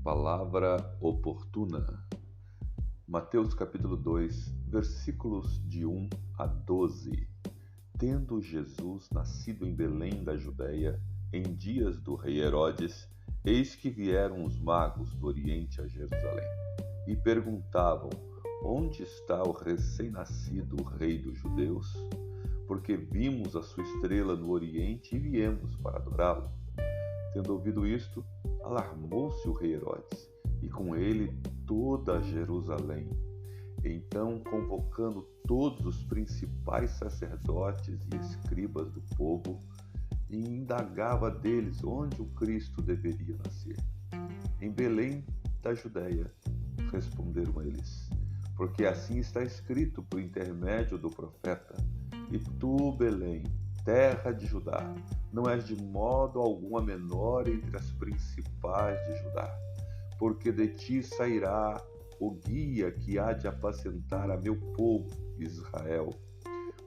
Palavra oportuna. Mateus capítulo 2, versículos de 1 a 12. Tendo Jesus nascido em Belém da Judéia, em dias do rei Herodes, eis que vieram os magos do Oriente a Jerusalém, e perguntavam: onde está o recém-nascido rei dos judeus? Porque vimos a sua estrela no Oriente e viemos para adorá-lo. Tendo ouvido isto, alarmou-se o rei Herodes, e com ele toda Jerusalém. Então, convocando todos os principais sacerdotes e escribas do povo, indagava deles onde o Cristo deveria nascer. Em Belém da Judéia, responderam eles, porque assim está escrito por intermédio do profeta: e tu, Belém, terra de Judá, não és de modo algum a menor entre as principais de Judá, porque de ti sairá o guia que há de apacentar a meu povo Israel.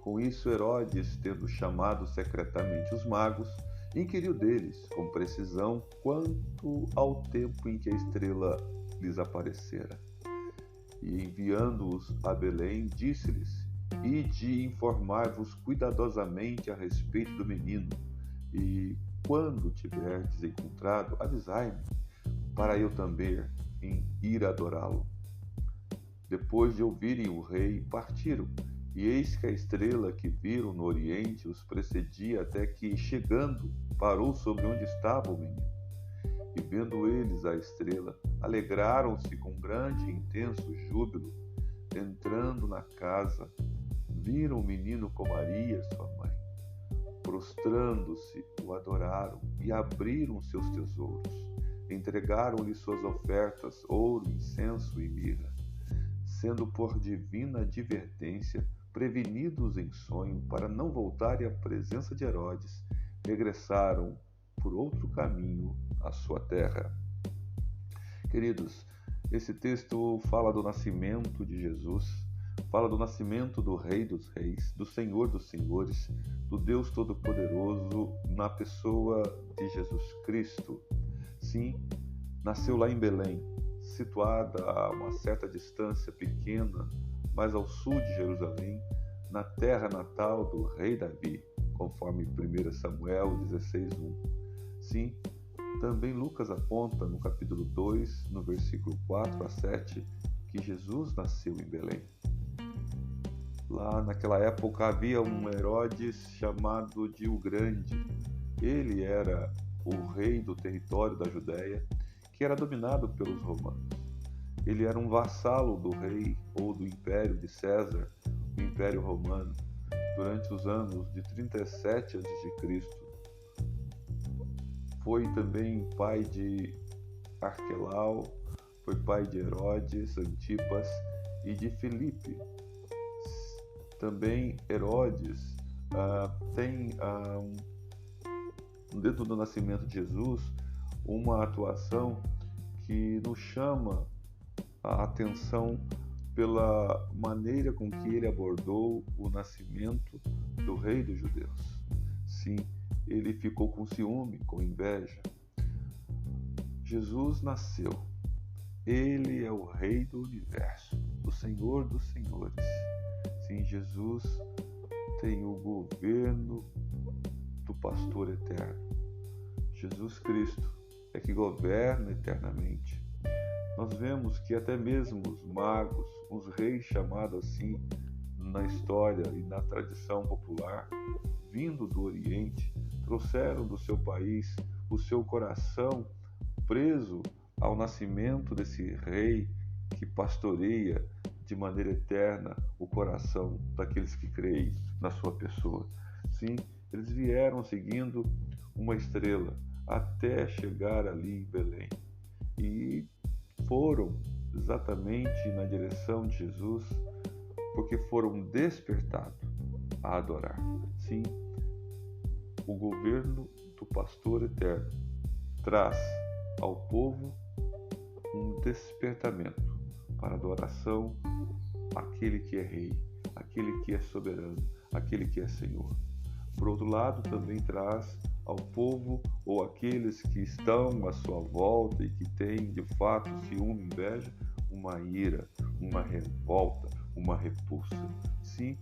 Com isso, Herodes, tendo chamado secretamente os magos, inquiriu deles com precisão quanto ao tempo em que a estrela lhes aparecera. E enviando-os a Belém, disse-lhes: ide informar-vos cuidadosamente a respeito do menino, e quando tiverdes encontrado, avisai-me, para eu também ir adorá-lo. Depois de ouvirem o rei, partiram, e eis que a estrela que viram no oriente os precedia até que, chegando, parou sobre onde estava o menino. E vendo eles a estrela, alegraram-se com grande e intenso júbilo. Entrando na casa, viram o menino com Maria, sua mãe. Prostrando-se, o adoraram e abriram seus tesouros. Entregaram-lhe suas ofertas, ouro, incenso e mirra. Sendo por divina advertência prevenidos em sonho para não voltarem à presença de Herodes, regressaram por outro caminho à sua terra. Queridos, esse texto fala do nascimento de Jesus, fala do nascimento do Rei dos Reis, do Senhor dos Senhores, do Deus Todo-Poderoso na pessoa de Jesus Cristo. Sim, nasceu lá em Belém, situada a uma certa distância pequena, mais ao sul de Jerusalém, na terra natal do rei Davi, conforme 1 Samuel 16:1. Sim, também Lucas aponta no capítulo 2, no versículo 4 a 7, que Jesus nasceu em Belém. Lá naquela época havia um Herodes chamado de o Grande. Ele era o rei do território da Judéia, que era dominado pelos romanos. Ele era um vassalo do rei ou do império de César, o Império Romano, durante os anos de 37 a.C. Foi também pai de Arquelau, foi pai de Herodes, Antipas e de Filipe. Também Herodes tem, dentro do nascimento de Jesus, uma atuação que nos chama a atenção pela maneira com que ele abordou o nascimento do rei dos judeus. Sim, ele ficou com ciúme, com inveja. Jesus nasceu. Ele é o Rei do Universo, o Senhor dos Senhores. Sim, Jesus tem o governo do pastor eterno. Jesus Cristo é que governa eternamente. Nós vemos que até mesmo os magos, os reis chamados assim na história e na tradição popular, vindo do Oriente, trouxeram do seu país o seu coração preso ao nascimento desse rei que pastoreia de maneira eterna o coração daqueles que creem na sua pessoa. Sim, eles vieram seguindo uma estrela até chegar ali em Belém e foram exatamente na direção de Jesus, porque foram despertados a adorar. Sim, o governo do pastor eterno traz ao povo um despertamento para a adoração àquele que é rei, àquele que é soberano, àquele que é Senhor. Por outro lado, também traz ao povo ou aqueles que estão à sua volta e que têm de fato ciúme, inveja, uma ira, uma revolta, uma repulsa. Sim,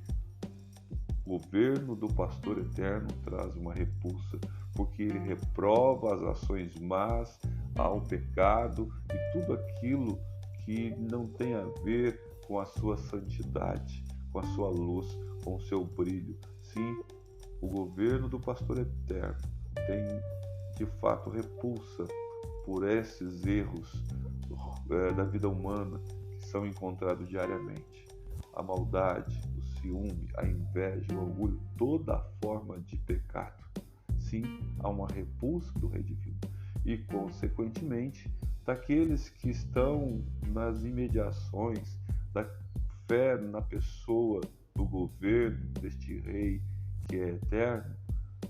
o governo do pastor eterno traz uma repulsa, porque ele reprova as ações más, ao pecado e tudo aquilo que não tem a ver com a sua santidade, com a sua luz, com o seu brilho. Sim, o governo do pastor eterno tem de fato repulsa por esses erros da vida humana que são encontrados diariamente. A maldade, o ciúme, a inveja, o orgulho, toda a forma de pecado. Sim, há uma repulsa do Rei Divino. E, consequentemente, daqueles que estão nas imediações da fé na pessoa do governo deste Rei que é eterno,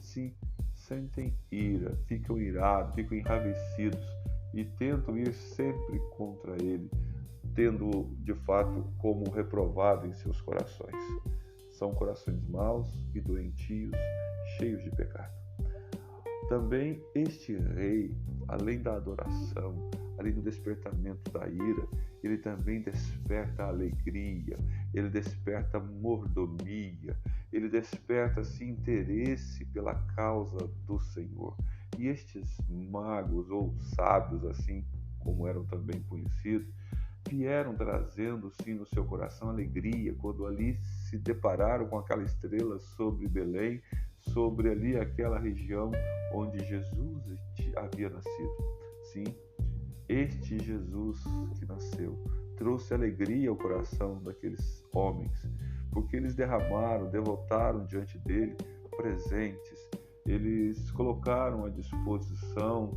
sim, sentem ira, ficam irados, ficam enraivecidos e tentam ir sempre contra ele, tendo de fato como reprovado em seus corações. São corações maus e doentios, cheios de pecado. Também este rei, além da adoração, além do despertamento da ira, ele também desperta a alegria, ele desperta a mordomia, ele desperta assim, interesse pela causa do Senhor. E estes magos ou sábios, assim como eram também conhecidos, vieram trazendo sim no seu coração alegria quando ali se depararam com aquela estrela sobre Belém, sobre ali aquela região onde Jesus havia nascido. Sim, este Jesus que nasceu trouxe alegria ao coração daqueles homens, porque eles devotaram diante dele presentes, eles colocaram à disposição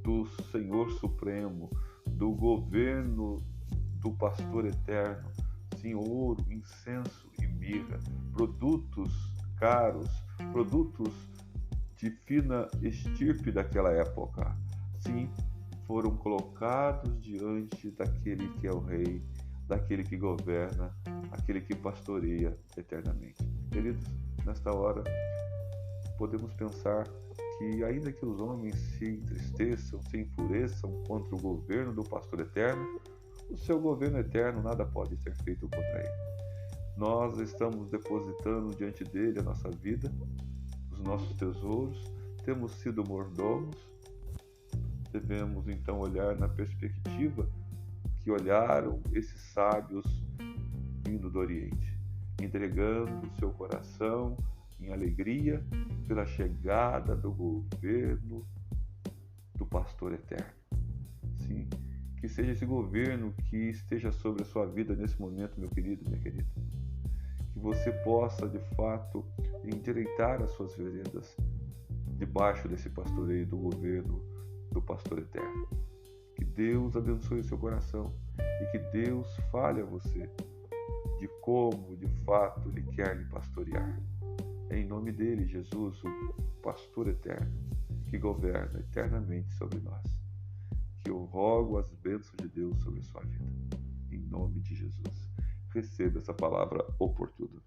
do Senhor Supremo, do governo do pastor eterno, sim, ouro, incenso e mirra, produtos caros, produtos de fina estirpe daquela época, sim, foram colocados diante daquele que é o rei, daquele que governa, aquele que pastoreia eternamente. Queridos, nesta hora podemos pensar que ainda que os homens se entristeçam, se enfureçam contra o governo do pastor eterno, o seu governo eterno nada pode ser feito contra ele. Nós estamos depositando diante dele a nossa vida, os nossos tesouros, temos sido mordomos, devemos então olhar na perspectiva que olharam esses sábios vindo do Oriente, entregando seu coração em alegria pela chegada do governo do pastor eterno. Sim, que seja esse governo que esteja sobre a sua vida nesse momento, meu querido, minha querida. Que você possa, de fato, endireitar as suas veredas debaixo desse pastoreio do governo do pastor eterno. Que Deus abençoe o seu coração e que Deus fale a você de como, de fato, Ele quer lhe pastorear. É em nome dele, Jesus, o pastor eterno, que governa eternamente sobre nós, que eu rogo as bênçãos de Deus sobre a sua vida. Em nome de Jesus. Receba essa palavra oportuna.